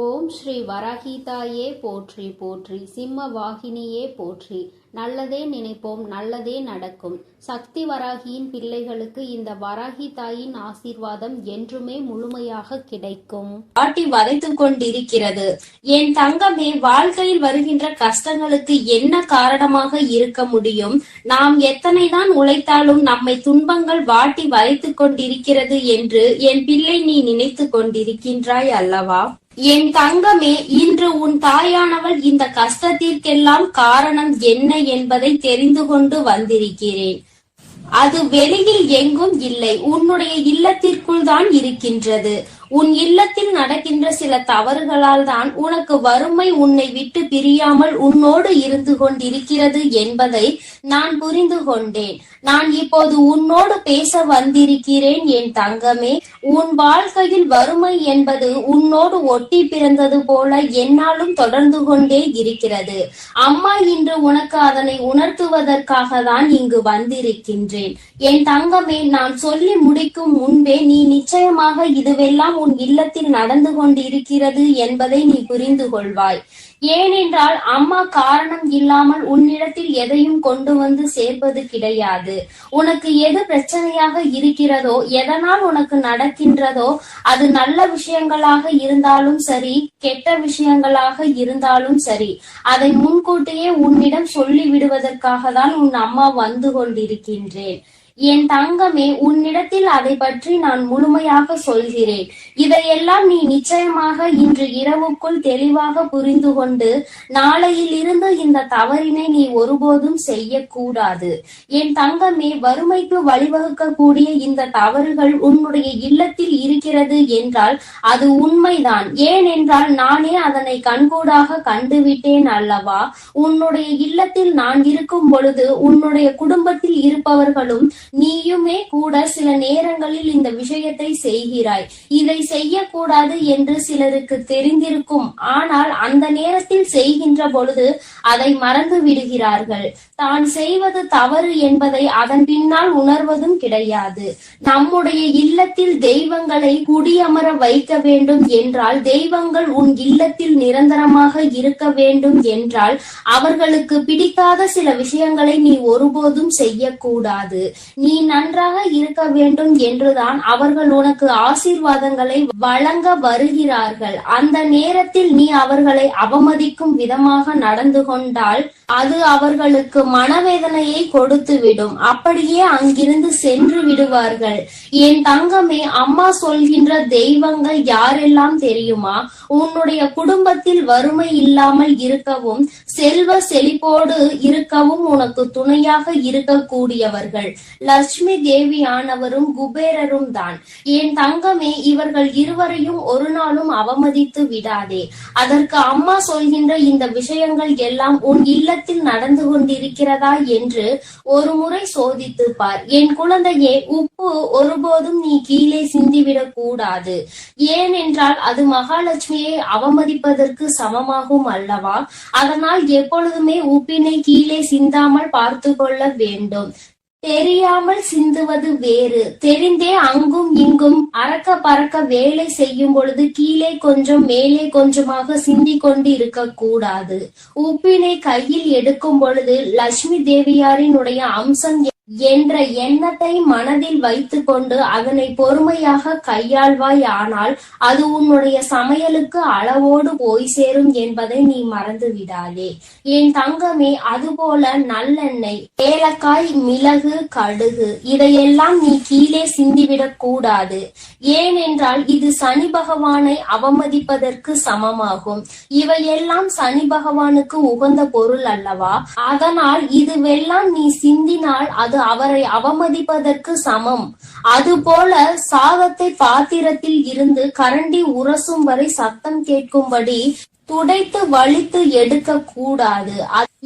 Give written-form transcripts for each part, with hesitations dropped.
ஓம் ஸ்ரீ வராகிதாயே போற்றி போற்றி, சிம்ம வாகினியே போற்றி. நல்லதே நினைப்போம், நல்லதே நடக்கும். சக்தி வராகியின் பிள்ளைகளுக்கு இந்த வராகி தாயின் ஆசீர்வாதம் என்றுமே முழுமையாக கிடைக்கும். ஆட்டி வதைத்துக் கொண்டிருக்கிறது. என் தங்கமே, வாழ்க்கையில் வருகின்ற கஷ்டங்களுக்கு என்ன காரணமாக இருக்க முடியும்? நாம் எத்தனைதான் உழைத்தாலும் நம்மை துன்பங்கள் வாட்டி வதைத்துக் கொண்டிருக்கிறது என்று என் பிள்ளை நீ நினைத்து கொண்டிருக்கின்றாய் அல்லவா? என் தங்கமே, இன்று உன் தாயானவள் இந்த கஷ்டத்திற்கெல்லாம் காரணம் என்ன என்பதை தெரிந்து கொண்டு வந்திருக்கிறேன். அது வெளியில் எங்கும் இல்லை, உன்னுடைய இல்லத்திற்குள் தான் இருக்கின்றது. உன் இல்லத்தில் நடக்கின்ற சில தவறுகளால் தான் உனக்கு வறுமை உன்னை விட்டு பிரியாமல் உன்னோடு இருந்து கொண்டிருக்கிறது என்பதை நான் புரிந்து கொண்டேன். நான் இப்போது உன்னோடு பேச வந்திருக்கிறேன் என் தங்கமே. உன் வாழ்க்கையில் வறுமை என்பது உன்னோடு ஒட்டி பிறந்தது போல என்னாலும் தொடர்ந்து கொண்டே இருக்கிறது. அம்மா இன்று உனக்கு அதனை உணர்த்துவதற்காக தான் இங்கு வந்திருக்கின்றேன். என் தங்கமே, நான் சொல்லி முடிக்கும் முன்பே நீ நிச்சயமாக இதுவெல்லாம் உன் இல்லத்தில் நடந்து கொண்டிருக்கிறது என்பதை நீ புரிந்து கொள்வாய். ஏனென்றால் அம்மா காரணம் இல்லாமல் உன்னிடத்தில் எதையும் கொண்டு வந்து சேர்ப்பது கிடையாது. உனக்கு எது பிரச்சனையாக இருக்கிறதோ, எதனால் உனக்கு நடக்கின்றதோ, அது நல்ல விஷயங்களாக இருந்தாலும் சரி, கெட்ட விஷயங்களாக இருந்தாலும் சரி, அதை முன்கூட்டியே உன்னிடம் சொல்லி விடுவதற்காக தான் உன் அம்மா வந்து கொண்டிருக்கின்றேன். என் தங்கமே, உன்னிடத்தில் அதை பற்றி நான் முழுமையாக சொல்கிறேன். இதையெல்லாம் நீ நிச்சயமாக இன்று இரவுக்குள் தெளிவாக புரிந்து கொண்டு நாளையில் இருந்து இந்த தவறினை நீ ஒருபோதும் செய்யக்கூடாது. என் தங்கமே, வறுமைக்கு வழிவகுக்கக்கூடிய இந்த தவறுகள் உன்னுடைய இல்லத்தில் இருக்கிறது என்றால் அது உண்மைதான். ஏனென்றால் நானே அதனை கண்கூடாக கண்டுவிட்டேன் அல்லவா? உன்னுடைய இல்லத்தில் நான் இருக்கும் பொழுது உன்னுடைய குடும்பத்தில் இருப்பவர்களும் நீயுமே கூட சில நேரங்களில் இந்த விஷயத்தை செய்கிறாய். இதை செய்யக்கூடாது என்று சிலருக்கு தெரிந்திருக்கும். ஆனால் அந்த நேரத்தில் செய்கின்ற பொழுது அதை மறந்து விடுகிறார்கள். தான் செய்வது தவறு என்பதை அதன் பின்னால் உணர்வதும் கிடையாது. நம்முடைய இல்லத்தில் தெய்வங்களை குடியமர வைக்க வேண்டும் என்றால், தெய்வங்கள் உன் இல்லத்தில் நிரந்தரமாக இருக்க வேண்டும் என்றால், அவர்களுக்கு பிடிக்காத சில விஷயங்களை நீ ஒருபோதும் செய்யக்கூடாது. நீ நன்றாக இருக்க வேண்டும் என்றுதான் அவர்கள் உனக்கு ஆசீர்வாதங்களை வழங்க வருகிறார்கள். அந்த நேரத்தில் நீ அவர்களை அவமதிக்கும் விதமாக நடந்து கொண்டால் அது அவர்களுக்கு மனவேதனையை கொடுத்துவிடும். அப்படியே அங்கிருந்து சென்று விடுவார்கள். என் தங்கமே, அம்மா சொல்கின்ற தெய்வங்கள் யாரெல்லாம் தெரியுமா? உன்னுடைய குடும்பத்தில் வறுமை இல்லாமல் இருக்கவும், செல்வ செழிப்போடு இருக்கவும் உனக்கு துணையாக இருக்கக்கூடியவர்கள் லட்சுமி தேவியானவரும் குபேரரும் தான். என் தங்கமே, இவர்கள் இருவரையும் ஒரு நாளும் அவமதித்து விடாதே. அதற்கு அம்மா சொல்கின்ற இந்த விஷயங்கள் எல்லாம் உன் இல்லத்தில் நடந்து கொண்டிருக்கிறதா என்று ஒரு முறை சோதித்து பார். என் குழந்தையே, உப்பு ஒருபோதும் நீ கீழே சிந்திவிடக் கூடாது. ஏனென்றால் அது மகாலட்சுமியை அவமதிப்பதற்கு சமமாகும் அல்லவா? அதனால் எப்பொழுதுமே உப்பினை கீழே சிந்தாமல் பார்த்து கொள்ள வேண்டும். தெரியாமல் சிந்துவது வேறு, தெரிந்தே அங்கும் இங்கும் அறக்க பறக்க வேலை செய்யும் பொழுது கீழே கொஞ்சம் மேலே கொஞ்சமாக சிந்தி கொண்டு இருக்க கூடாது. உப்பினை கையில் எடுக்கும் பொழுது லட்சுமி தேவியாரினுடைய அம்சம் என்ற எண்ணத்தை மனதில் வைத்துக் கொண்டு அதனை பொறுமையாக கையாள்வாய். ஆனால் அது உன்னுடைய சமையலுக்கு அளவோடு போய் சேரும் என்பதை நீ மறந்து விடாதே என் தங்கமே. அதுபோல நல்லெண்ணெய், ஏலக்காய், மிளகு, கடுகு இதையெல்லாம் நீ கீழே சிந்திவிடக் கூடாது. ஏனென்றால் இது சனி பகவானை அவமதிப்பதற்கு சமமாகும். இவையெல்லாம் சனி பகவானுக்கு உகந்த பொருள் அல்லவா? அதனால் இதுவெல்லாம் நீ சிந்தினால் அது அவரை அவமதிப்பதற்கு சமம். அதுபோல சாதத்தை பாத்திரத்தில் இருந்து கரண்டி உரசும் வரை சத்தம் கேட்கும்படி துடைத்து வலித்து எடுக்க கூடாது.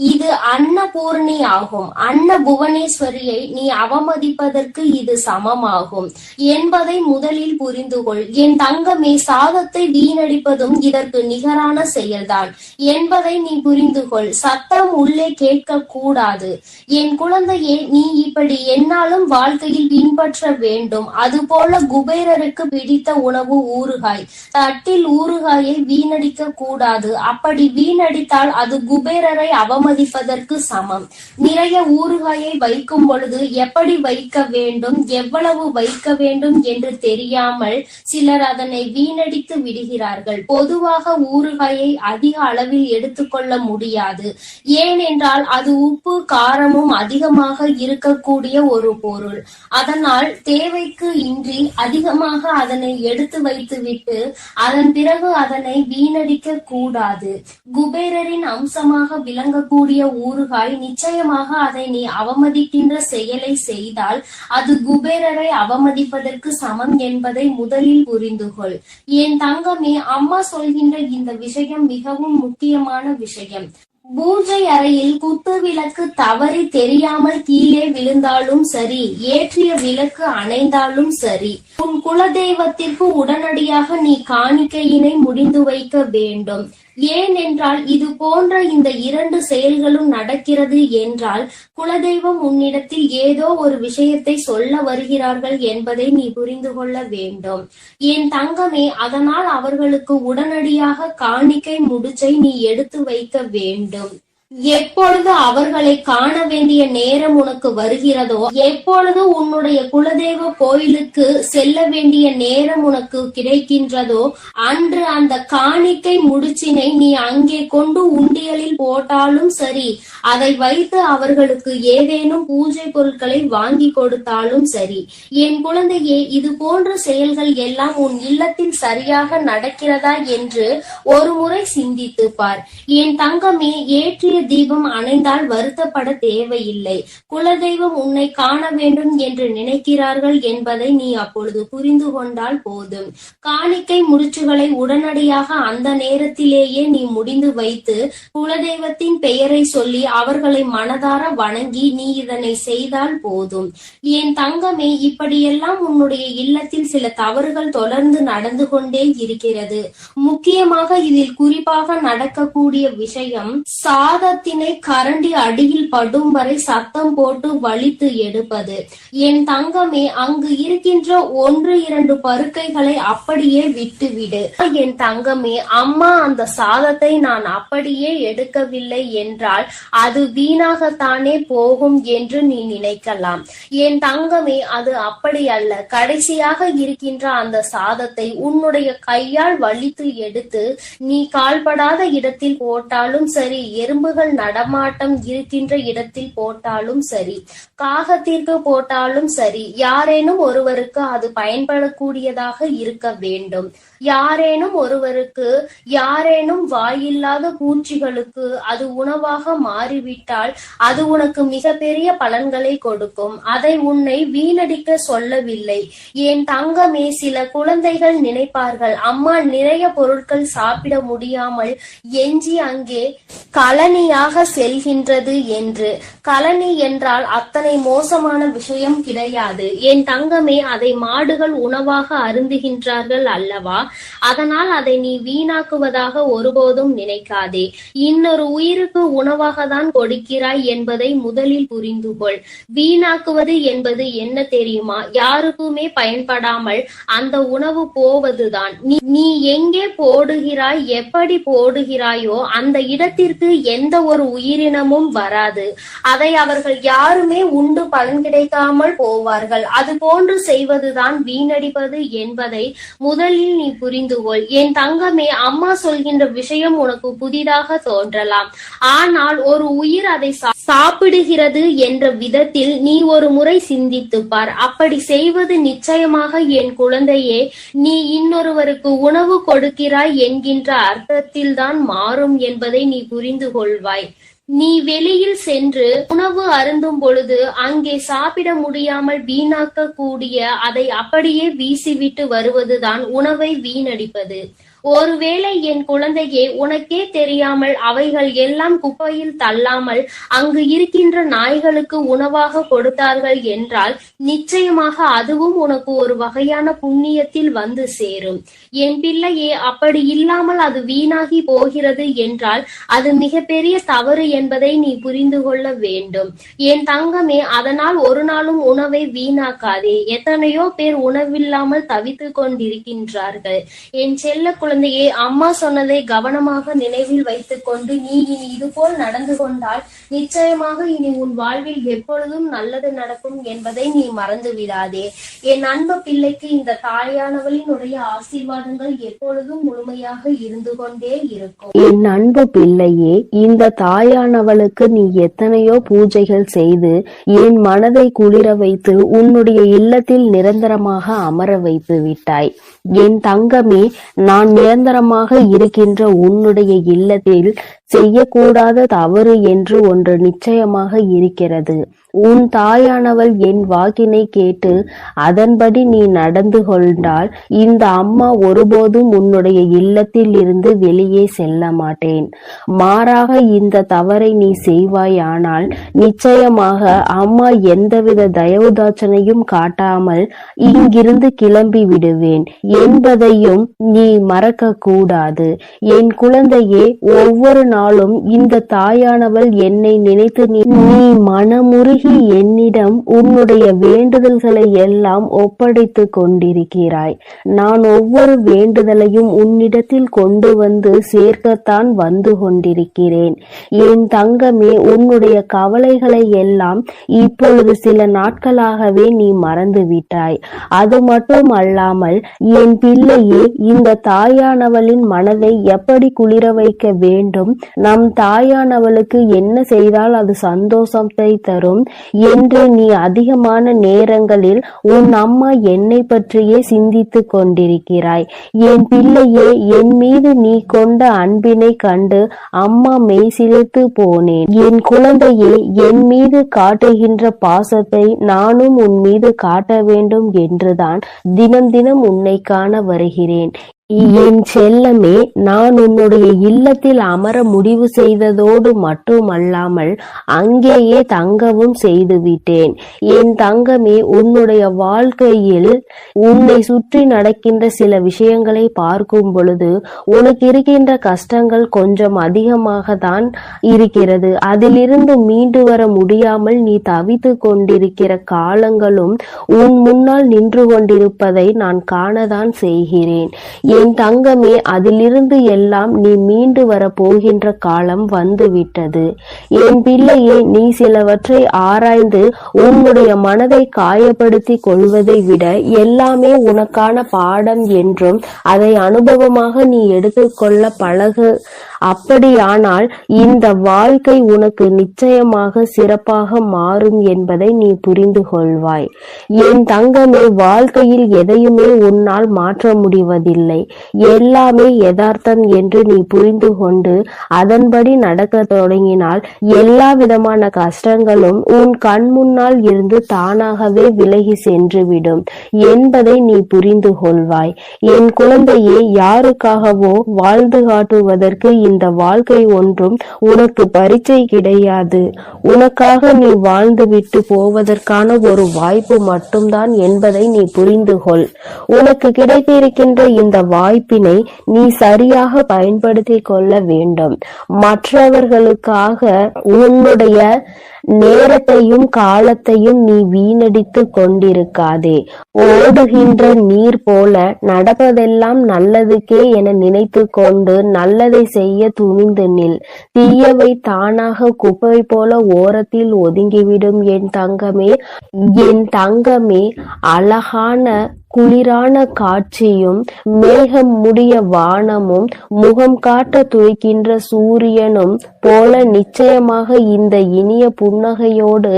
இது அன்னபூர்ணி ஆகும். அன்ன புவனேஸ்வரியை நீ அவமதிப்பதற்கு இது சமமாகும் என்பதை முதலில் புரிந்து கொள். என் தங்கமே, சாதத்தை வீணடிப்பதும் இதற்கு நிகரான செயல்தான் என்பதை நீ புரிந்து கொள். சத்தம் உள்ளே கேட்க கூடாது. என் குழந்தையே, நீ இப்படி என்னாலும் வாழ்க்கையில் பின்பற்ற வேண்டும். அதுபோல குபேரருக்கு பிடித்த உணவு ஊறுகாய். தட்டில் ஊறுகாயை வீணடிக்க கூடாது. அப்படி வீணடித்தால் அது குபேரரை அவமதிப்பதற்கு சமம். நிறைய ஊறுகாயை வைக்கும் பொழுது எப்படி வைக்க வேண்டும், எவ்வளவு வைக்க வேண்டும் என்று தெரியாமல் சிலர் அதனை வீணடித்து விடுகிறார்கள். பொதுவாக ஊறுகாயை அதிக அளவில் எடுத்துக்கொள்ள முடியாது. ஏனென்றால் அது உப்பு காரமும் அதிகமாக இருக்கக்கூடிய ஒரு பொருள். அதனால் தேவைக்கு இன்றி அதிகமாக அதனை எடுத்து வைத்துவிட்டு அதன் பிறகு அதனை வீணடிக்க கூடாது. குபேரரின் அம்சமாக விளங்கக்கூடிய ஊறுகாய், நிச்சயமாக அதை நீ அவமதிக்கின்ற செயலை செய்தால் அது குபேரரை அவமதிப்பதற்கு சமம் என்பதை முதலில் புரிந்து கொள். என் தங்கமே, அம்மா சொல்கின்ற இந்த விஷயம் மிகவும் முக்கியமான விஷயம். பூஜை அறையில் குத்து விளக்கு தவறி தெரியாமல் கீழே விழுந்தாலும் சரி, ஏற்றிய விளக்கு அணைந்தாலும் சரி, உன் குலதெய்வத்திற்கு உடனடியாக நீ காணிக்கையினை முடிந்து வைக்க வேண்டும். ஏனென்றால் இது போன்ற இந்த 2 செயல்களும் நடக்கிறது என்றால் குலதெய்வம் உன்னிடத்தில் ஏதோ ஒரு விஷயத்தை சொல்ல வருகிறார்கள் என்பதை நீ புரிந்து கொள்ள வேண்டும். என் தங்கமே, அதனால் அவர்களுக்கு உடனடியாக காணிக்கை முடிச்சை நீ எடுத்து வைக்க வேண்டும். எப்பொழுது அவர்களை காண வேண்டிய நேரம் உனக்கு வருகிறதோ, எப்பொழுது உன்னுடைய குலதெய்வ கோயிலுக்கு செல்ல வேண்டிய நேரம் உனக்கு கிடைக்கின்றதோ, அன்று அந்த காணிக்கை முடிச்சினை நீ அங்கே கொண்டு உண்டியலில் போட்டாலும் சரி, அதை வைத்து அவர்களுக்கு ஏதேனும் பூஜை பொருட்களை வாங்கி கொடுத்தாலும் சரி. என் குழந்தையே, இது போன்ற செயல்கள் எல்லாம் உன் இல்லத்தில் சரியாக நடக்கிறதா என்று ஒரு முறை சிந்தித்து பார். என் தங்கமே, ஏற்றிய தீபம் அணைந்தால் வருத்தப்பட தேவையில்லை. குலதெய்வம் உன்னை காண வேண்டும் என்று நினைக்கிறார்கள் என்பதை நீ அப்பொழுது புரிந்து கொண்டால் போதும். காணிக்கை முடிச்சுகளை உடனடியாக அந்த நேரத்திலேயே நீ முடிந்து வைத்து குலதெய்வத்தின் பெயரை சொல்லி அவர்களை மனதார வணங்கி நீ இதனை செய்தால் போதும். என் தங்கமே, இப்படியெல்லாம் உன்னுடைய இல்லத்தில் சில தவறுகள் தொடர்ந்து நடந்து கொண்டே இருக்கிறது. முக்கியமாக இதில் குறிப்பாக நடக்கக்கூடிய விஷயம், சாதத்தினை கரண்டி அடியில் படும் வரை சத்தம் போட்டு வலித்து எடுப்பது. என் தங்கமே, அங்கு இருக்கின்ற 1-2 பருக்கைகளை அப்படியே விட்டுவிடு. என் தங்கமே, அம்மா அந்த சாதத்தை நான் அப்படியே எடுக்கவில்லை என்றால் அது வீணாகத்தானே போகும் என்று நீ நினைக்கலாம். என் தங்கமே, அது அப்படி அல்ல. கடைசியாக இருக்கின்ற அந்த சாதத்தை உன்னுடைய கையால் வலித்து எடுத்து நீ கால்படாத இடத்தில் போட்டாலும் சரி, எறும்புகள் நடமாட்டம் இருக்கின்ற இடத்தில் போட்டாலும் சரி, காகத்திற்கு போட்டாலும் சரி, யாரேனும் ஒருவருக்கு அது பயன்படக்கூடியதாக இருக்க வேண்டும். யாரேனும் ஒருவருக்கு, யாரேனும் வாயில்லாத பூச்சிகளுக்கு அது உணவாக மாறிவிட்டால் அது உனக்கு மிகப்பெரிய பலன்களை கொடுக்கும். அதை உன்னை வீணடிக்க சொல்லவில்லை. என் தங்கமே, சில குழந்தைகள் நினைப்பார்கள், அம்மா நிறைய பொருட்கள் சாப்பிட முடியாமல் எஞ்சி அங்கே கலனியாக செல்கின்றது என்று. கலனி என்றால் அத்தனை மோசமான விஷயம் கிடையாது. என் தங்கமே, அதை மாடுகள் உணவாக அருந்துகின்றார்கள் அல்லவா? அதனால் அதை நீ வீணாக்குவதாக ஒருபோதும் நினைக்காதே. இன்னொரு உயிருக்கு உணவாக தான் கொடுக்கிறாய் என்பதை முதலில் புரிந்து கொள். வீணாக்குவது என்பது என்ன தெரியுமா? யாருக்குமே பயன்படாமல் அந்த உணவு போவதுதான். நீ எங்கே போடுகிறாய், எப்படி போடுகிறாயோ அந்த இடத்திற்கு எந்த ஒரு உயிரினமும் வராது. அதை அவர்கள் யாருமே உண்டு பலன் கிடைக்காமல் போவார்கள். அது போன்று செய்வதுதான் வீணடிப்பது என்பதை முதலில் நீ புரிந்து கொள். என் தங்கமே, அம்மா சொல்கின்ற விஷயம் உனக்கு புதிதாக தோன்றலாம். ஆனால் ஒரு உயிர் அதை சாப்பிடுகிறது என்ற விதத்தில் நீ ஒரு முறை சிந்தித்து பார். அப்படி செய்வது நிச்சயமாக என் குழந்தையே நீ இன்னொருவருக்கு உணவு கொடுக்கிறாய் என்கின்ற அர்த்தத்தில் தான் மாறும் என்பதை நீ புரிந்து கொள்வாய். நீ வெளியில் சென்று உணவு அருந்தும் பொழுது அங்கே சாப்பிட முடியாமல் வீணாக்க கூடிய அதை அப்படியே வீசிவிட்டு வருவதுதான் உணவை வீணடிப்பது. ஒருவேளை என் குழந்தையே, உனக்கே தெரியாமல் அவைகள் எல்லாம் குப்பையில் தள்ளாமல் அங்கு இருக்கின்ற நாய்களுக்கு உணவாக கொடுத்தார்கள் என்றால் நிச்சயமாக அதுவும் உனக்கு ஒரு வகையான புண்ணியத்தில் வந்து சேரும். என் பிள்ளையே, அப்படி இல்லாமல் அது வீணாகி போகிறது என்றால் அது மிகப்பெரிய தவறு என்பதை நீ புரிந்து கொள்ள வேண்டும். என் தங்கமே, அதனால் ஒரு நாளும் உணவை வீணாக்காதே. எத்தனையோ பேர் உணவில்லாமல் தவித்துக் கொண்டிருக்கின்றார்கள். என் செல்ல குழந்தையே, அம்மா சொன்னதை கவனமாக நினைவில் வைத்துக் கொண்டு நீ இனி இதுபோல் நடந்து கொண்டால் நிச்சயமாக இனி உன் வாழ்வில் எப்பொழுதும் நல்லது நடக்கும் என்பதை நீ மறந்து விடாதே. என் அன்பு பிள்ளைக்கு இந்த தாயானவளினுடைய ஆசீர்வாதங்கள் எப்பொழுதும் முழுமையாக இருந்து கொண்டே இருக்கும். என் அன்பு பிள்ளையே, இந்த தாயானவளுக்கு நீ எத்தனையோ பூஜைகள் செய்து என் மனதை குளிர வைத்து உன்னுடைய இல்லத்தில் நிரந்தரமாக அமர வைத்து விட்டாய். என் தங்கமே, நான் நிரந்தரமாக இருக்கின்ற உன்னுடைய இல்லத்தில் செய்யக்கூடாத தவறு என்று ஒன்று நிச்சயமாக இருக்கிறது. உன் தாயானவள் என் வாக்கினை கேட்டு அதன்படி நீ நடந்து கொண்டால் இந்த அம்மா ஒருபோதும் உன்னுடைய இல்லத்தில் இருந்து வெளியே செல்ல மாட்டேன். மாறாக இந்த தவறை நீ செய்வாயானால் நிச்சயமாக அம்மா எந்தவித தயவுதாட்சணையும் காட்டாமல் இங்கிருந்து கிளம்பி விடுவேன் என்பதையும் நீ மறக்க கூடாது. என் குழந்தையே, ஒவ்வொரு நாளும் இந்த தாயானவள் என்னை நினைத்து நீ மனமுருகி என்னிடம் உன்னுடைய வேண்டுதல்களை எல்லாம் ஒப்படைத்து கொண்டிருக்கிறாய். நான் ஒவ்வொரு வேண்டுதலையும் உன்னிடத்தில் கொண்டு வந்து சேர்க்கத்தான் வந்து கொண்டிருக்கிறேன். என் தங்கமே, உன்னுடைய கவலைகளை எல்லாம் இப்பொழுது சில நாட்களாகவே நீ மறந்து விட்டாய். அது மட்டும் அல்லாமல் என் பிள்ளையே, இந்த தாயானவளின் மனதை எப்படி குளிர வைக்க வேண்டும், நம் தாயானவளுக்கு என்ன செய்தால் அது சந்தோஷத்தை தரும் என்று நீ அதிகமான நேரங்களில் உன் அம்மா என்னை பற்றியே சிந்தித்து கொண்டிருக்கிறாய். என் பிள்ளையே, என் மீது நீ கொண்ட அன்பினை கண்டு அம்மா மெய்சிலிர்த்து போனேன். என் குழந்தையே, என் மீது காட்டுகின்ற பாசத்தை நானும் உன் மீது காட்ட வேண்டும் என்றுதான் தினம் தினம் உன்னை காண வருகிறேன். என் செல்லமே, நான் உன்னுடைய இல்லத்தில் அமர முடிவு செய்ததோடு மட்டுமல்லாமல் அங்கேயே தங்கவும் செய்துவிட்டேன். என் தங்கமே, உன்னுடைய வாழ்க்கையில் உன்னை சுற்றி நடக்கின்ற சில விஷயங்களை பார்க்கும் பொழுது உனக்கு இருக்கின்ற கஷ்டங்கள் கொஞ்சம் அதிகமாக தான் இருக்கிறது. அதிலிருந்து மீண்டு வர முடியாமல் நீ தவித்து கொண்டிருக்கிற காலங்களும் உன் முன்னால் நின்று கொண்டிருப்பதை நான் காணதான் செய்கிறேன். என் தங்கமே, அதிலிருந்து எல்லாம் நீ மீண்டு வர போகின்ற காலம் வந்துவிட்டது. என் பிள்ளையே, நீ சிலவற்றை ஆராய்ந்து உன்னுடைய மனதை காயப்படுத்தி கொள்வதை விட எல்லாமே உனக்கான பாடம் என்றும் அதை அனுபவமாக நீ எடுத்துக்கொள்ள பழகு. அப்படியானால் இந்த வாழ்க்கை உனக்கு நிச்சயமாக சிறப்பாக மாறும் என்பதை நீ புரிந்து கொள்வாய். என் தங்கமே, வாழ்க்கையில் எதையுமே உன்னால் மாற்ற முடிவதில்லை. எல்லாமே யதார்த்தம் என்று நீ புரிந்து கொண்டு அதன்படி நடக்க தொடங்கினால் எல்லா விதமான கஷ்டங்களும் உன் கண் முன்னால் இருந்து தானாகவே விலகி சென்றுவிடும் என்பதை நீ புரிந்து கொள்வாய். என் குழந்தையே, யாருக்காகவோ வாழ்ந்து காட்டுவதற்கு இந்த வாழ்க்கை ஒன்றும் உனக்கு பரீட்சை கிடையாது. உனக்காக நீ வாழ்ந்துவிட்டு போவதற்கான ஒரு வாய்ப்பு மட்டும்தான் என்பதை நீ புரிந்து கொள். உனக்கு கிடைத்திருக்கின்ற இந்த வாய்ப்பினை நீ சரியாக பயன்படுத்தி கொள்ள வேண்டும். மற்றவர்களுக்காக உன்னுடைய நேரத்தையும் காலத்தையும் நீ வீணடித்து கொண்டிருக்காதே. ஓடுகின்ற நீர் போல நடப்பதெல்லாம் நல்லதுக்கே என நினைத்து கொண்டு நல்லதை செய்ய துணிந்து நில். தீயவை தானாக குப்பை போல ஓரத்தில் ஒதுங்கிவிடும். என் தங்கமே, அழகான குளிரான காட்சியும் மேகம் முடிய வானமும் முகம் காட்ட துடிக்கின்ற சூரியனும் போல நிச்சயமாக இந்த இனிய புன்னகையோடு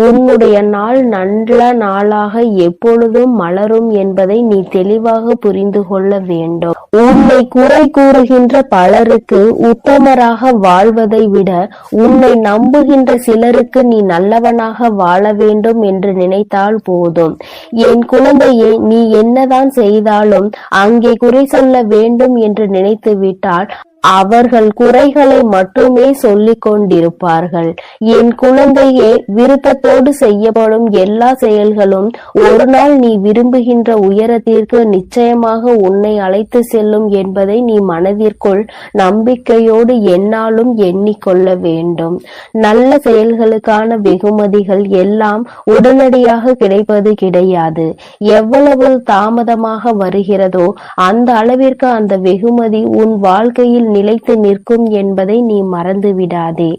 உன்னுடைய நாள் நல்ல நாளாக எப்பொழுதும் மலரும் என்பதை நீ தெளிவாக புரிந்து கொள்ள வேண்டும். உன்னை குறை கூறுகின்ற பலருக்கு உத்தமராக வாழ்வதை விட உன்னை நம்புகின்ற சிலருக்கு நீ நல்லவனாக வாழ வேண்டும் என்று நினைத்தால் போதும். என் குழந்தையே, நீ என்னதான் செய்தாலும் அங்கே குறை சொல்ல வேண்டும் என்று நினைத்து விட்டால் அவர்கள் குறைகளை மட்டுமே சொல்லிக் கொண்டிருப்பார்கள். என் குழந்தையே, விருப்பத்தோடு செய்யப்படும் எல்லா செயல்களும் ஒரு நாள் நீ விரும்புகின்ற உயரத்திற்கு நிச்சயமாக உன்னை அழைத்து செல்லும் என்பதை நீ மனதிற்குள் நம்பிக்கையோடு எந்நாளும் எண்ணிக்கொள்ள வேண்டும். நல்ல செயல்களுக்கான வெகுமதிகள் எல்லாம் உடனடியாக கிடைப்பது கிடையாது. எவ்வளவு தாமதமாக வருகிறதோ அந்த அளவிற்கு அந்த வெகுமதி உன் வாழ்க்கையில் நிலைத்து நிற்கும் என்பதை நீ மறந்து விடாதே.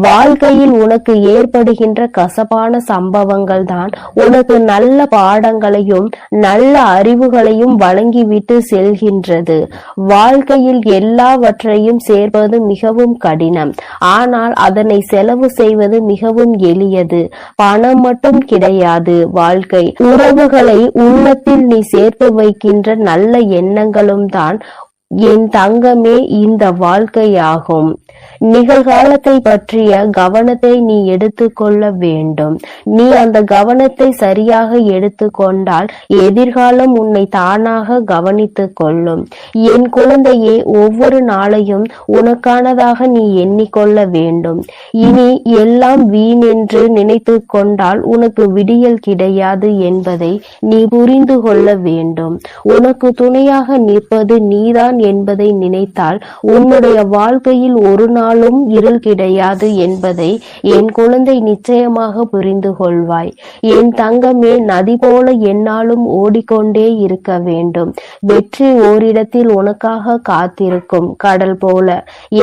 வாழ்க்கையில் உனக்கு ஏற்படுகின்ற கசப்பான சம்பவங்கள் தான் உனக்கு நல்ல பாடங்களையும் நல்ல அறிவுகளையும் வழங்கிவிட்டு செல்கின்றது. வாழ்க்கையில் எல்லாவற்றையும் சேர்ப்பது மிகவும் கடினம். ஆனால் அதனை செலவு செய்வது மிகவும் எளியது. பணம் மட்டும் கிடையாது வாழ்க்கை. உறவுகளை உள்ளத்தில் நீ சேர்த்து வைக்கின்ற நல்ல எண்ணங்களும் தான் என் தங்கமே இந்த வாழ்க்கையாகும். நிகழ்காலத்தை பற்றிய கவனத்தை நீ எடுத்துக்கொள்ள வேண்டும். நீ அந்த கவனத்தை சரியாக எடுத்துக்கொண்டால் எதிர்காலம் உன்னை தானாக கவனித்துக் கொள்ளும். என் குழந்தையே, ஒவ்வொரு நாளையும் உனக்கானதாக நீ எண்ணிக்கொள்ள வேண்டும். இனி எல்லாம் வீண் என்று நினைத்து கொண்டால் உனக்கு விடியல் கிடையாது என்பதை நீ புரிந்து கொள்ள வேண்டும். உனக்கு துணையாக நிற்பது நீதான் என்பதை நினைத்தால் உன்னுடைய வாழ்க்கையில் ஒரு நாளும் இருள் கிடையாது என்பதை என் குழந்தை நிச்சயமாக புரிந்து கொள்வாய். என் தங்கமே, நதி போல எந்நாளும் ஓடிக்கொண்டே இருக்க வேண்டும். வெற்றி ஓரிடத்தில் உனக்காக காத்திருக்கும் கடல் போல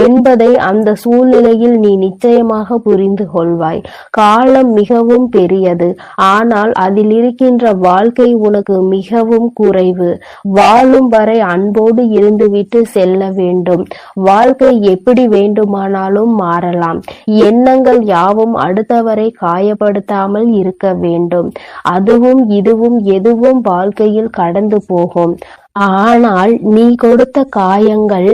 என்பதை அந்த சூழ்நிலையில் நீ நிச்சயமாக புரிந்து கொள்வாய். காலம் மிகவும் பெரியது, ஆனால் அதில் இருக்கின்ற வாழ்க்கை உனக்கு மிகவும் குறைவு. வாழும் வரை அன்போடு இருந்துவிட்டு செல்ல வேண்டும். வாழ்க்கை எப்படி வேண்டுமானாலும் மாறலாம். எண்ணங்கள் யாவும் அடுத்தவரை காயப்படுத்தாமல் இருக்க வேண்டும். அதுவும் இதுவும் எதுவும் வாழ்க்கையில் கடந்து போகும். ஆனால் நீ கொடுத்த காயங்கள்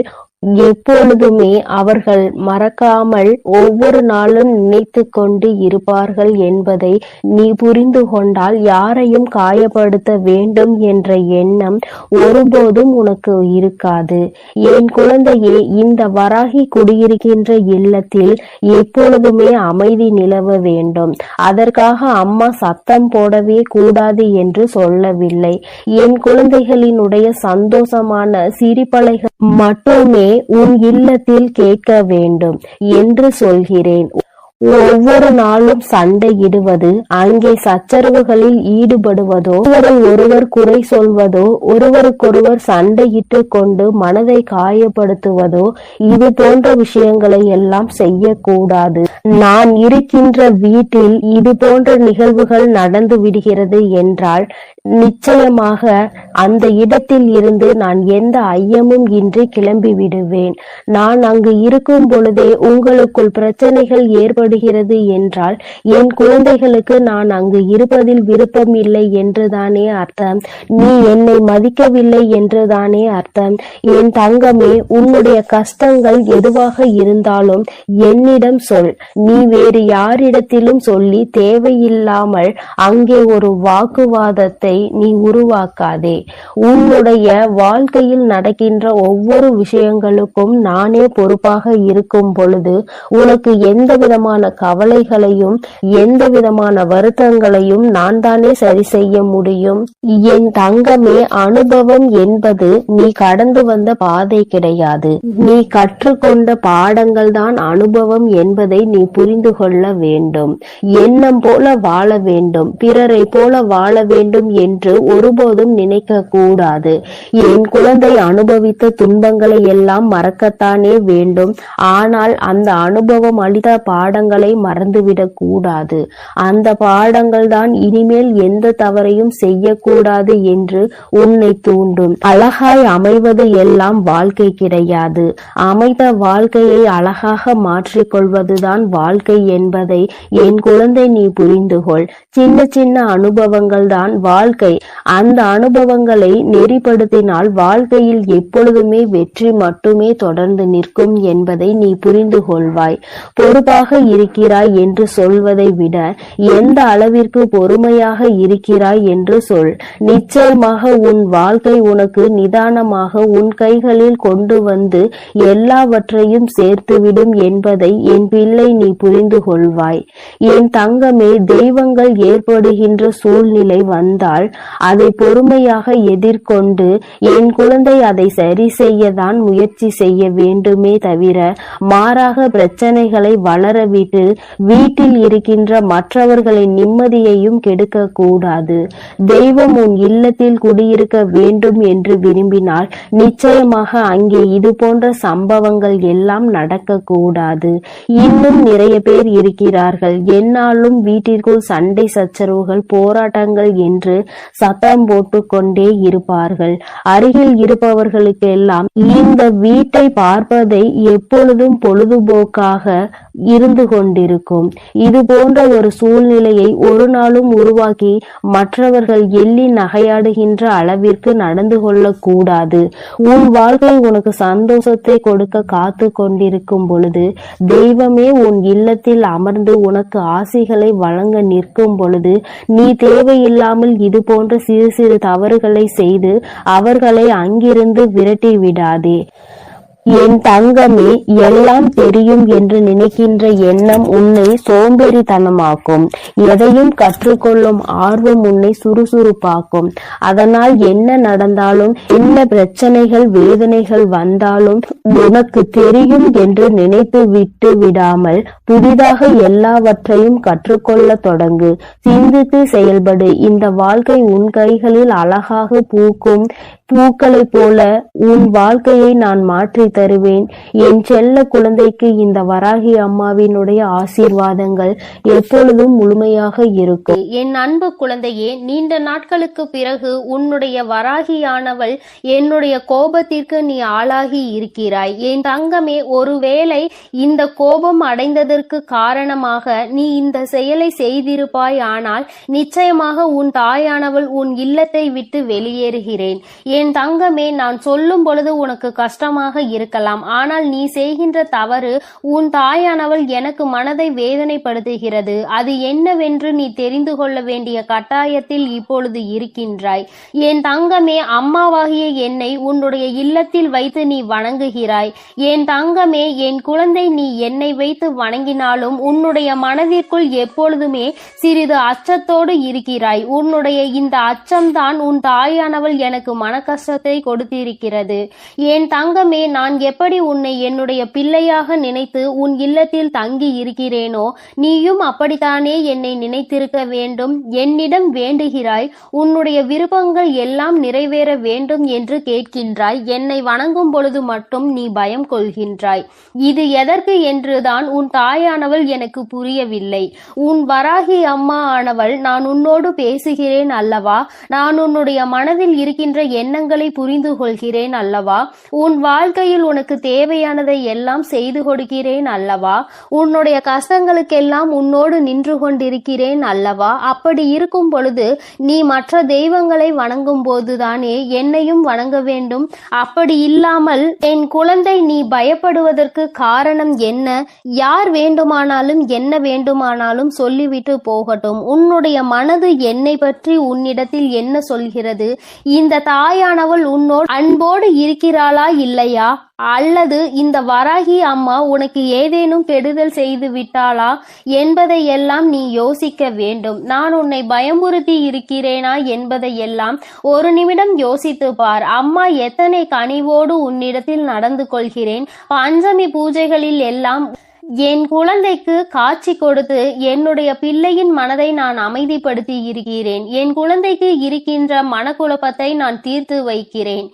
எப்பொழுதுமே அவர்கள் மறக்காமல் ஒவ்வொரு நாளும் நினைத்து கொண்டு இருப்பார்கள் என்பதை நீ புரிந்து கொண்டால் யாரையும் காயப்படுத்த வேண்டும் என்ற எண்ணம் ஒருபோதும் உனக்கு இருக்காது. என் குழந்தையே, இந்த வராகி குடியிருக்கின்ற இல்லத்தில் எப்பொழுதுமே அமைதி நிலவ வேண்டும். அதற்காக அம்மா சத்தம் போடவே கூடாது என்று சொல்லவில்லை. என் குழந்தைகளினுடைய சந்தோஷமான சிரிப்பலைகள் மட்டுமே உன் இல்லத்தில் கேட்க வேண்டும் என்று சொல்கிறேன். ஒவ்வொரு நாளும் சண்டையிடுவது, அங்கே சச்சரவுகளில் ஈடுபடுவதோ, ஒருவர் குறை சொல்வதோ, ஒருவருக்கொருவர் சண்டையிட்டு கொண்டு மனதை காயப்படுத்துவதோ, இது போன்ற விஷயங்களை எல்லாம் செய்யக்கூடாது. நான் இருக்கின்ற வீட்டில் இது போன்ற நிகழ்வுகள் நடந்து விடுகிறது என்றால் நிச்சயமாக அந்த இடத்தில் இருந்து நான் எந்த ஐயமும் இன்றி கிளம்பி விடுவேன். நான் அங்கு இருக்கும் பொழுதே உங்களுக்குள் பிரச்சனைகள் ஏற்படுகிறது என்றால் என் குழந்தைகளுக்கு நான் அங்கு இருப்பதில் விருப்பம் இல்லை என்றுதானே அர்த்தம். நீ என்னை மதிக்கவில்லை என்றுதானே அர்த்தம். என் தங்கமே, உன்னுடைய கஷ்டங்கள் எதுவாக இருந்தாலும் என்னிடம் சொல். நீ வேறு யாரிடத்திலும் சொல்லி தேவையில்லாமல் அங்கே ஒரு வாக்குவாதத்தை நீ உருவாக்காதே. உன்னுடைய வாழ்க்கையில் நடக்கின்ற ஒவ்வொரு விஷயங்களுக்கும் நானே பொறுப்பாக இருக்கும் பொழுது உனக்கு எந்த விதமான கவலைகளையும் எந்த விதமான வருத்தங்களையும் நான் தானே சரி செய்ய முடியும். என் தங்கமே, அனுபவம் என்பது நீ கடந்து வந்த பாதை கிடையாது. நீ கற்றுக்கொண்ட பாடங்கள் தான் அனுபவம் என்பதை நீ புரிந்து கொள்ள வேண்டும். எண்ணம் போல வாழ வேண்டும், பிறரை போல வாழ வேண்டும் என்று ஒருபோதும் நினைக்க கூடாது. என் குழந்தை அனுபவித்த துன்பங்களை எல்லாம் மறக்கத்தானே வேண்டும். ஆனால் அந்த அனுபவம் அளித்த பாடங்களை மறந்துவிடக் கூடாது. அந்த பாடங்கள் தான் இனிமேல் எந்த தவறையும் செய்யக்கூடாது என்று உன்னை தூண்டும். அழகாய் அமைவது எல்லாம் வாழ்க்கை கிடையாது. அமைந்த வாழ்க்கையை அழகாக மாற்றிக்கொள்வதுதான் வாழ்க்கை என்பதை என் குழந்தை நீ புரிந்து கொள். சின்ன சின்ன அனுபவங்கள் தான் வாழ்க்கை. அந்த அனுபவங்களை நெறிப்படுத்தினால் வாழ்க்கையில் எப்பொழுதுமே வெற்றி மட்டுமே தொடர்ந்து நிற்கும் என்பதை நீ புரிந்து கொள்வாய். பொறுப்பாக இருக்கிறாய் என்று சொல்வதை விட எந்த அளவிற்கு பொறுமையாக இருக்கிறாய் என்று சொல். நிச்சயமாக உன் வாழ்க்கை உனக்கு நிதானமாக உன் கைகளில் கொண்டு வந்து எல்லாவற்றையும் சேர்த்துவிடும் என்பதை என் பிள்ளை நீ புரிந்து கொள்வாய். என் தங்கமே, தெய்வங்கள் ஏற்படுகின்ற சூழ்நிலை வந்தால் அதை பொறுமையாக எதிர்கொண்டு என் குழந்தை அதை சரி செய்யதான் முயற்சி செய்ய வேண்டுமே தவிர மாறாக பிரச்சனைகளை வளரவிட்டு வீட்டில் இருக்கின்ற மற்றவர்களின் நிம்மதியையும் கெடுக்க கூடாது. தெய்வம் உன் இல்லத்தில் குடியிருக்க வேண்டும் என்று விரும்பினால் நிச்சயமாக அங்கே இது போன்ற சம்பவங்கள் எல்லாம் நடக்க கூடாது. இன்னும் நிறைய பேர் இருக்கிறார்கள், என்னாலும் வீட்டிற்குள் சண்டை சச்சரவுகள் போராட்டங்கள் என்று சத்தம் போட்டு கொண்டே இருப்பார்கள். அருகில் இருப்பவர்களுக்கெல்லாம் இந்த வீட்டை பார்ப்பதை எப்பொழுதும் பொழுதுபோக்காக இருந்து கொண்டிருக்கும். இது போன்ற ஒரு சூழ்நிலையை ஒரு நாளும் உருவாக்கி மற்றவர்கள் எள்ளி நகையாடுகின்ற அளவிற்கு நடந்து கொள்ளக்கூடாது. உன் வாழ்க்கை உனக்கு சந்தோஷத்தை கொடுக்க காத்து கொண்டிருக்கும் பொழுது, தெய்வமே உன் இல்லத்தில் அமர்ந்து உனக்கு ஆசிகளை வழங்க நிற்கும் பொழுது, நீ தேவையில்லாமல் இது போன்ற சிறு சிறு தவறுகளை செய்து அவர்களை அங்கிருந்து விரட்டி விடாதே. என் தங்கமே, எல்லாம் தெரியும் என்று நினைக்கின்ற எண்ணம் உன்னை சோம்பேறித்தனமாக்கும். எதையும் கற்றுக்கொள்ளும் ஆர்வம் உன்னை சுறுசுறுப்பாக்கும். அதனால் என்ன நடந்தாலும், என்ன பிரச்சனைகள் வேதனைகள் வந்தாலும் உனக்கு தெரியும் என்று நினைத்து விட்டு விடாமல் புதிதாக எல்லாவற்றையும் கற்றுக்கொள்ள தொடங்கு. சிந்தித்து செயல்படு. இந்த வாழ்க்கை உன் கைகளில் அழகாக பூக்கும் பூக்களைப் போல உன் வாழ்க்கையை நான் மாற்றி தருவேன். என் செல்ல குழந்தைக்கு இந்த வராகி அம்மாவினுடைய ஆசீர்வாதங்கள் எப்பொழுதும் முழுமையாக இருக்கும். என் அன்பு குழந்தையே, நீண்ட நாட்களுக்கு பிறகு உன்னுடைய வராகியானவள் என்னுடைய கோபத்திற்கு நீ ஆளாகி இருக்கிறாய். என் தங்கமே, ஒருவேளை இந்த கோபம் அடைந்ததற்கு காரணமாக நீ இந்த செயலை செய்திருப்பாய். ஆனால் நிச்சயமாக உன் தாயானவள் உன் இல்லத்தை விட்டு வெளியேறுகிறேன். என் தங்கமே, நான் சொல்லும் பொழுது உனக்கு கஷ்டமாக இருக்கலாம். ஆனால் நீ செய்கின்ற தவறு உன் தாயானவள் எனக்கு மனதை வேதனைப்படுத்துகிறது. அது என்னவென்று நீ தெரிந்து கொள்ள வேண்டிய கட்டாயத்தில் இப்பொழுது இருக்கின்றாய். என் தங்கமே, அம்மாவாகிய என்னை உன்னுடைய இல்லத்தில் வைத்து நீ வணங்குகிறாய். என் தங்கமே, என் குழந்தை, நீ என்னை வைத்து வணங்கினாலும் உன்னுடைய மனதிற்குள் எப்பொழுதுமே சிறிது அச்சத்தோடு இருக்கிறாய். உன்னுடைய இந்த அச்சம்தான் உன் தாயானவள் எனக்கு மன கஷ்டத்தை கொடுத்திருக்கிறது. என் தங்கமே, நான் எப்படி உன்னை என்னுடைய பிள்ளையாக நினைத்து உன் இல்லத்தில் தங்கி இருக்கிறேனோ, நீயும் அப்படித்தானே என்னை நினைத்திருக்க வேண்டும். என்னிடம் வேண்டுகிறாய், உன்னுடைய விருப்பங்கள் எல்லாம் நிறைவேற வேண்டும் என்று கேட்கின்றாய். என்னை வணங்கும் பொழுது மட்டும் நீ பயம் கொள்கின்றாய். இது எதற்கு என்றுதான் உன் தாயானவள் எனக்கு புரியவில்லை. உன் வராகி அம்மா ஆனவள் நான் உன்னோடு பேசுகிறேன் அல்லவா, நான் உன்னுடைய மனதில் இருக்கின்ற எண்ணங்களை புரிந்து கொள்கிறேன் அல்லவா, உன் வாழ்க்கையில் உனக்கு தேவையானதை எல்லாம் செய்து கொடுக்கிறேன் அல்லவா, உன்னுடைய கஷ்டங்களுக்கெல்லாம் உன்னோடு நின்று கொண்டிருக்கிறேன் அல்லவா. அப்படி இருக்கும் பொழுது நீ மற்ற தெய்வங்களை வணங்கும் போதுதானே என்னையும் வணங்க வேண்டும். அப்படி இல்லாமல் என் குழந்தை, நீ பயப்படுவதற்கு காரணம் என்ன? யார் வேண்டுமானாலும் என்ன வேண்டுமானாலும் சொல்லிவிட்டு போகட்டும். உன்னுடைய மனது என்னை பற்றி உன்னிடத்தில் என்ன சொல்கிறது? இந்த தாயானவள் உன்னோடு அன்போடு இருக்கிறாளா இல்லையா? அல்லது இந்த வராகி அம்மா உனக்கு ஏதேனும் கெடுதல் செய்து விட்டாளா என்பதை எல்லாம் நீ யோசிக்க வேண்டும். நான் உன்னை பயமுறுத்தி இருக்கிறேனா என்பதை எல்லாம் ஒரு நிமிடம் யோசித்து பார். அம்மா எத்தனை கனிவோடு உன்னிடத்தில் நடந்து கொள்கிறேன். பஞ்சமி பூஜைகளில் எல்லாம் என் குழந்தைக்கு காட்சி கொடுத்து என்னுடைய பிள்ளையின் மனதை நான் அமைதிப்படுத்தி இருக்கிறேன். என் குழந்தைக்கு இருக்கின்ற மனக்குழப்பத்தை நான் தீர்த்து வைக்கிறேன்.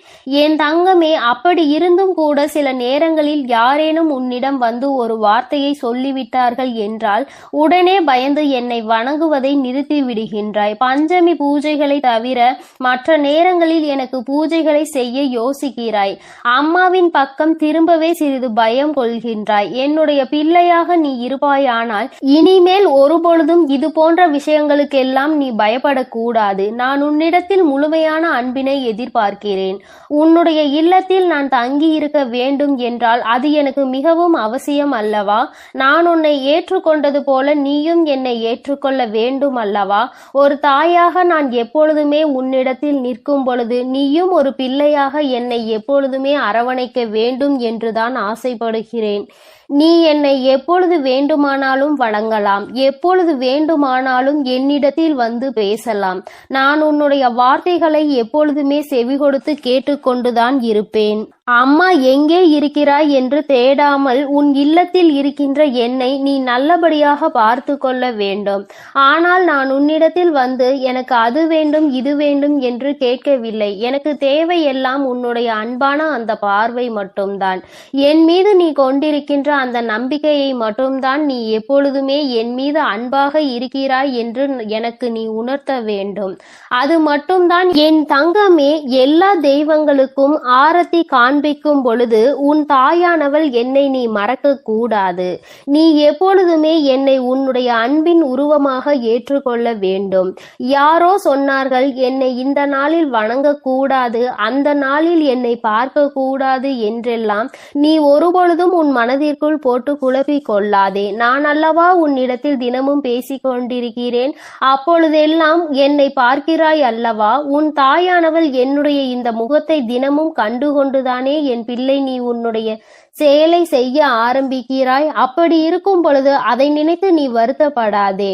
என் தங்கமே, அப்படி இருந்தும் கூட சில நேரங்களில் யாரேனும் உன்னிடம் வந்து ஒரு வார்த்தையை சொல்லிவிட்டார்கள் என்றால் உடனே பயந்து என்னை வணங்குவதை நிறுத்தி விடுகின்றாய். பஞ்சமி பூஜைகளை தவிர மற்ற நேரங்களில் எனக்கு பூஜைகளை செய்ய யோசிக்கிறாய். அம்மாவின் பக்கம் திரும்பவே சிறிது பயம் கொள்கின்றாய். என்னுடைய பிள்ளையாக நீ இருப்பாயானால் இனிமேல் ஒருபொழுதும் இது போன்ற விஷயங்களுக்கெல்லாம் நீ பயப்படக்கூடாது. நான் உன்னிடத்தில் முழுமையான அன்பினை எதிர்பார்க்கிறேன். உன்னுடைய இல்லத்தில் நான் தங்கி இருக்க வேண்டும் என்றால் அது எனக்கு மிகவும் அவசியம் அல்லவா? நான் உன்னை ஏற்றுக்கொண்டது போல நீயும் என்னை ஏற்றுக்கொள்ள வேண்டும் அல்லவா? ஒரு தாயாக நான் எப்பொழுதுமே உன்னிடத்தில் நிற்கும் பொழுது நீயும் ஒரு பிள்ளையாக என்னை எப்பொழுதுமே அரவணைக்க வேண்டும் என்றுதான் ஆசைப்படுகிறேன். நீ என்னை எப்பொழுது வேண்டுமானாலும் வணங்கலாம், எப்பொழுது வேண்டுமானாலும் என்னிடத்தில் வந்து பேசலாம். நான் உன்னுடைய வார்த்தைகளை எப்பொழுதுமே செவி கொடுத்து கேட்டுக்கொண்டுதான் இருப்பேன். அம்மா எங்கே இருக்கிறாய் என்று தேடாமல் உன் இல்லத்தில் இருக்கின்ற என்னை நீ நல்லபடியாக பார்த்து கொள்ள வேண்டும். ஆனால் நான் உன்னிடத்தில் வந்து எனக்கு அது வேண்டும் இது வேண்டும் என்று கேட்கவில்லை. எனக்கு தேவையெல்லாம் உன்னுடைய அன்பான அந்த பார்வை மட்டும்தான். என் மீது நீ கொண்டிருக்கின்ற அந்த நம்பிக்கையை மட்டும்தான். நீ எப்பொழுதுமே என் மீது அன்பாக இருக்கிறாய் என்று எனக்கு நீ உணர்த்த வேண்டும். அது மட்டும்தான் என் தங்கமே. எல்லா தெய்வங்களுக்கும் ஆரத்தி காண்பிக்கும் பொழுது உன் தாயானவள் என்னை நீ மறக்க கூடாது. நீ எப்பொழுதுமே என்னை உன்னுடைய அன்பின் உருவமாக ஏற்றுக்கொள்ள வேண்டும். யாரோ சொன்னார்கள் என்னை இந்த நாளில் வணங்க கூடாது, அந்த நாளில் என்னை பார்க்க கூடாது என்றெல்லாம் நீ ஒருபொழுதும் உன் மனதிற்குள் போட்டு குழப்பிக் கொள்ளாதே. நான் அல்லவா உன்னிடத்தில் தினமும் பேசிக் கொண்டிருக்கிறேன். அப்பொழுதெல்லாம் என்னை பார்க்கிறாய் அல்லவா? உன் தாயானவள் என்னுடைய இந்த முகத்தை தினமும் கண்டுகொண்டுதானே என் பிள்ளை நீ உன்னுடைய செயலை செய்ய ஆரம்பிக்கிறாய். அப்படி இருக்கும் பொழுது அதை நினைத்து நீ வருத்தப்படாதே.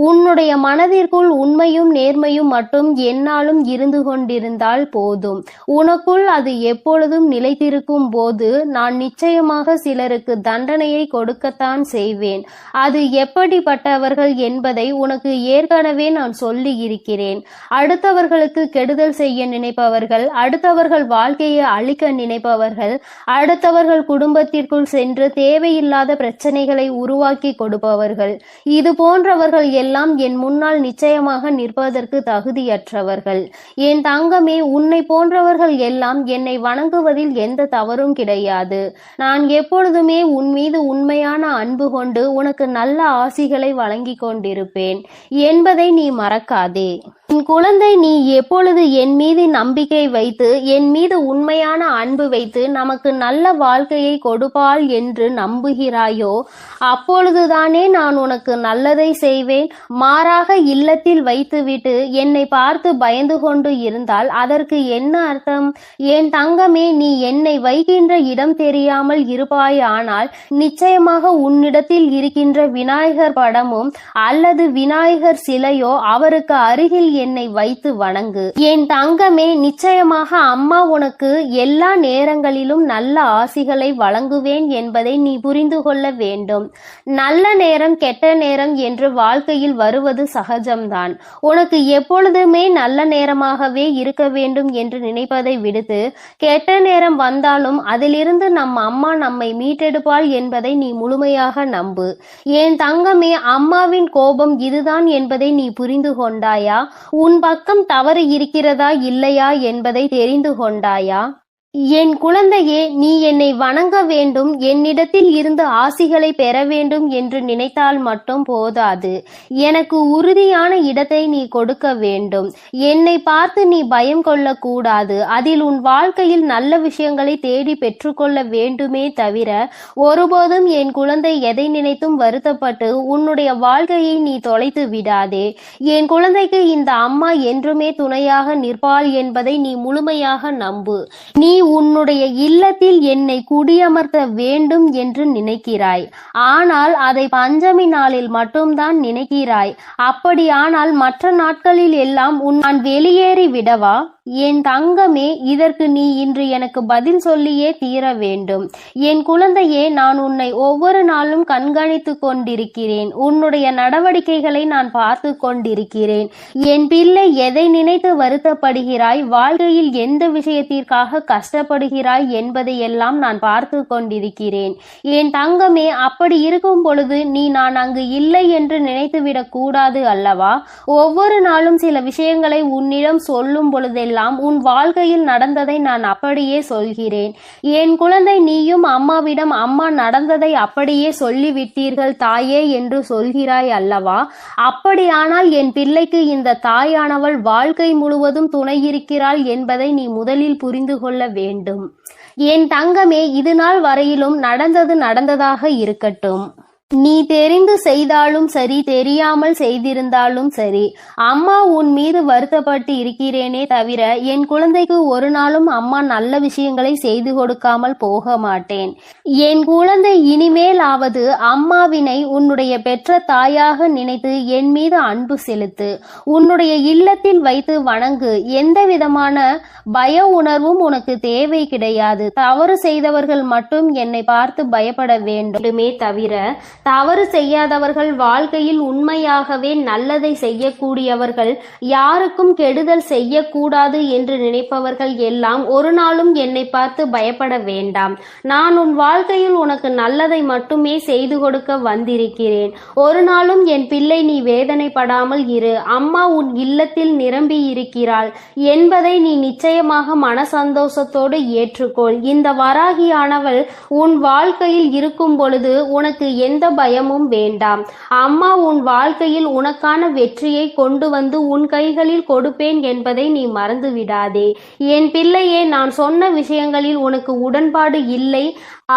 உன்னுடைய மனதிற்குள் உண்மையும் நேர்மையும் மட்டும் என்னாலும் இருந்து கொண்டிருந்தால் போதும். உனக்குள் அது எப்பொழுதும் நிலைத்திருக்கும் போது நான் நிச்சயமாக சிலருக்கு தண்டனையை கொடுக்கத்தான் செய்வேன். அது எப்படிப்பட்டவர்கள் என்பதை உனக்கு ஏற்கனவே நான் சொல்லி இருக்கிறேன். அடுத்தவர்களுக்கு கெடுதல் செய்ய நினைப்பவர்கள், அடுத்தவர்கள் வாழ்க்கையை அழிக்க நினைப்பவர்கள், அடுத்தவர்கள் குடும்பத்திற்குள் சென்று தேவையில்லாத பிரச்சனைகளை உருவாக்கி கொடுப்பவர்கள், இது போன்றவர்கள் எல்லாம் என் முன்னால் நிச்சயமாக நிற்பதற்கு தகுதியற்றவர்கள். என் தங்கமே, உன்னை போன்றவர்கள் எல்லாம் என்னை வணங்குவதில் எந்த தவறும் கிடையாது. நான் எப்பொழுதுமே உன் மீது உண்மையான அன்பு கொண்டு உனக்கு நல்ல ஆசிகளை வழங்கி கொண்டிருப்பேன் என்பதை நீ மறக்காதே. என் குழந்தை, நீ எப்பொழுது என் மீது நம்பிக்கை வைத்து என் மீது உண்மையான அன்பு வைத்து நமக்கு நல்ல வாழ்க்கையை கொடுப்பாள் என்று நம்புகிறாயோ அப்பொழுதுதானே நான் உனக்கு நல்லதை செய்வேன். மாறாக இல்லத்தில் வைத்துவிட்டு என்னை பார்த்து பயந்து கொண்டு இருந்தால் அதற்கு என்ன அர்த்தம்? என் தங்கமே, நீ என்னை வைக்கின்ற இடம் தெரியாமல் இருப்பாயானால் நிச்சயமாக உன்னிடத்தில் இருக்கின்ற விநாயகர் படமும் அல்லது விநாயகர் சிலையோ அவருக்கு அருகில் என்னை வைத்து வணங்கு. என் தங்கமே, நிச்சயமாக அம்மா உனக்கு எல்லா நேரங்களிலும் நல்ல ஆசிகளை வழங்குவேன் என்பதை நீ புரிந்து கொள்ள வேண்டும். நல்ல நேரம் கெட்ட நேரம் என்று வாழ்க்கையில் வருவது சகஜம்தான். உனக்கு எப்பொழுதுமே நல்ல நேரமாகவே இருக்க வேண்டும் என்று நினைப்பதை விடுத்து கெட்ட நேரம் வந்தாலும் அதிலிருந்து நம் அம்மா நம்மை மீட்டெடுப்பாள் என்பதை நீ முழுமையாக நம்பு. என் தங்கமே, அம்மாவின் கோபம் இதுதான் என்பதை நீ புரிந்து கொண்டாயா? உன் பக்கம் தவறு இருக்கிறதா இல்லையா என்பதை தெரிந்து கொண்டாயா? என் குழந்தையே, நீ என்னை வணங்க வேண்டும், என்னிடத்தில் இருந்து ஆசிகளை பெற வேண்டும் என்று நினைத்தால் மட்டும் போதாது. எனக்கு உறுதியான இடத்தை நீ கொடுக்க வேண்டும். என்னை பார்த்து நீ பயம் கொள்ளக்கூடாது. அதில் உன் வாழ்க்கையில் நல்ல விஷயங்களை தேடி பெற்றுக்கொள்ள வேண்டுமே தவிர ஒருபோதும் என் குழந்தை எதை நினைத்தும் வருத்தப்பட்டு உன்னுடைய வாழ்க்கையை நீ தொலைத்து விடாதே. என் குழந்தைக்கு இந்த அம்மா என்றுமே துணையாக நிற்பாள் என்பதை நீ முழுமையாக நம்பு. நீ உன்னுடைய இல்லத்தில் என்னை குடியமர்த்த வேண்டும் என்று நினைக்கிறாய். ஆனால் அதை பஞ்சமி நாளில் மட்டும்தான் நினைக்கிறாய். அப்படியானால் மற்ற நாட்களில் எல்லாம் நான் வெளியேறி விடவா? என் தங்கமே, இதற்கு நீ இன்று எனக்கு பதில் சொல்லியே தீர வேண்டும். என் குழந்தையே, நான் உன்னை ஒவ்வொரு நாளும் கண்காணித்து கொண்டிருக்கிறேன். உன்னுடைய நடவடிக்கைகளை நான் பார்த்து கொண்டிருக்கிறேன். என் பிள்ளை, எதை நினைத்து வருத்தப்படுகிறாய், வாழ்க்கையில் எந்த விஷயத்திற்காக கஷ்டப்படுகிறாய் என்பதையெல்லாம் நான் பார்த்து கொண்டிருக்கிறேன். என் தங்கமே, அப்படி இருக்கும் பொழுது நான் அங்கு இல்லை என்று நினைத்துவிடக் கூடாது அல்லவா? ஒவ்வொரு நாளும் சில விஷயங்களை உன்னிடம் சொல்லும் பொழுதெல்லாம் உன் வாழ்க்கையில் நடந்ததை நான் அப்படியே சொல்கிறேன். என் குழந்தை, நீயும் அம்மாவிடம் அம்மா நடந்ததை அப்படியே சொல்லிவிட்டீர்கள் தாயே என்று சொல்கிறாய் அல்லவா? அப்படியானால் என் பிள்ளைக்கு இந்த தாயானவள் வாழ்க்கை முழுவதும் துணை இருக்கிறாள் என்பதை நீ முதலில் புரிந்து கொள்ள வேண்டும். என் தங்கமே, இது நாள் வரையிலும் நடந்தது நடந்ததாக இருக்கட்டும். நீ தெரிந்து செய்தாலும் சரி, தெரியாமல் செய்திருந்தாலும் சரி, அம்மா உன் மீது வருத்தப்பட்டு இருக்கிறேனே தவிர என் குழந்தைக்கு ஒரு நாளும் அம்மா நல்ல விஷயங்களை செய்து கொடுக்காமல் போக மாட்டேன். என் குழந்தை, இனிமேலாவது அம்மாவினை உன்னுடைய பெற்ற தாயாக நினைத்து என் மீது அன்பு செலுத்து. உன்னுடைய இல்லத்தில் வைத்து வணங்கு. எந்த விதமான பய உணர்வும் உனக்கு தேவை கிடையாது. தவறு செய்தவர்கள் மட்டும் என்னை பார்த்து பயப்பட வேண்டுமே தவிர தவறு செய்யாதவர்கள், வாழ்க்கையில் உண்மையாகவே நல்லதை செய்யக்கூடியவர்கள், யாருக்கும் கெடுதல் செய்யக்கூடாது என்று நினைப்பவர்கள் எல்லாம் ஒரு நாளும் என்னை பார்த்து பயப்பட வேண்டாம். நான் உன் வாழ்க்கையில் உனக்கு நல்லதை மட்டுமே செய்து கொடுக்க வந்திருக்கிறேன். ஒரு நாளும் என் பிள்ளை, நீ வேதனைப்படாமல் இரு. அம்மா உன் இல்லத்தில் நிரம்பி இருக்கிறாள் என்பதை நீ நிச்சயமாக மன சந்தோஷத்தோடு ஏற்றுக்கொள். இந்த வராகியானவள் உன் வாழ்க்கையில் இருக்கும் பொழுது உனக்கு எந்த பயமும் வேண்டாம். அம்மா உன் வாழ்க்கையில் உனக்கான வெற்றியை கொண்டு வந்து உன் கைகளில் கொடுப்பேன் என்பதை நீ மறந்து விடாதே. என் பிள்ளையே, நான் சொன்ன விஷயங்களில் உனக்கு உடன்பாடு இல்லை.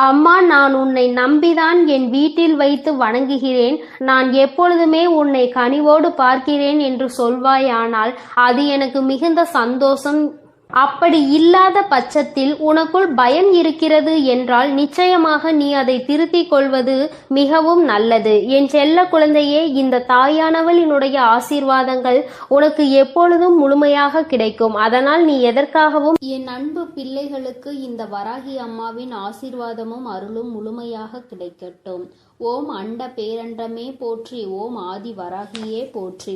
அம்மா, நான் உன்னை நம்பிதான் என் வீட்டில் வைத்து வணங்குகிறேன். நான் எப்பொழுதுமே உன்னை கனிவோடு பார்க்கிறேன் என்று சொல்வாயானால் அது எனக்கு மிகுந்த சந்தோஷம். அப்படி இல்லாத பட்சத்தில் உனக்குள் பயம் இருக்கிறது என்றால் நிச்சயமாக நீ அதை திருத்திக் கொள்வது மிகவும் நல்லது. என் செல்ல குழந்தையே, இந்த தாயானவளினுடைய ஆசீர்வாதங்கள் உனக்கு எப்பொழுதும் முழுமையாக கிடைக்கும். அதனால் நீ எதற்காகவும் என் அன்பு பிள்ளைகளுக்கு இந்த வராகி அம்மாவின் ஆசீர்வாதமும் அருளும் முழுமையாக கிடைக்கட்டும். ஓம் அண்ட பேரண்டமே போற்றி. ஓம் ஆதி வராகியே போற்றி.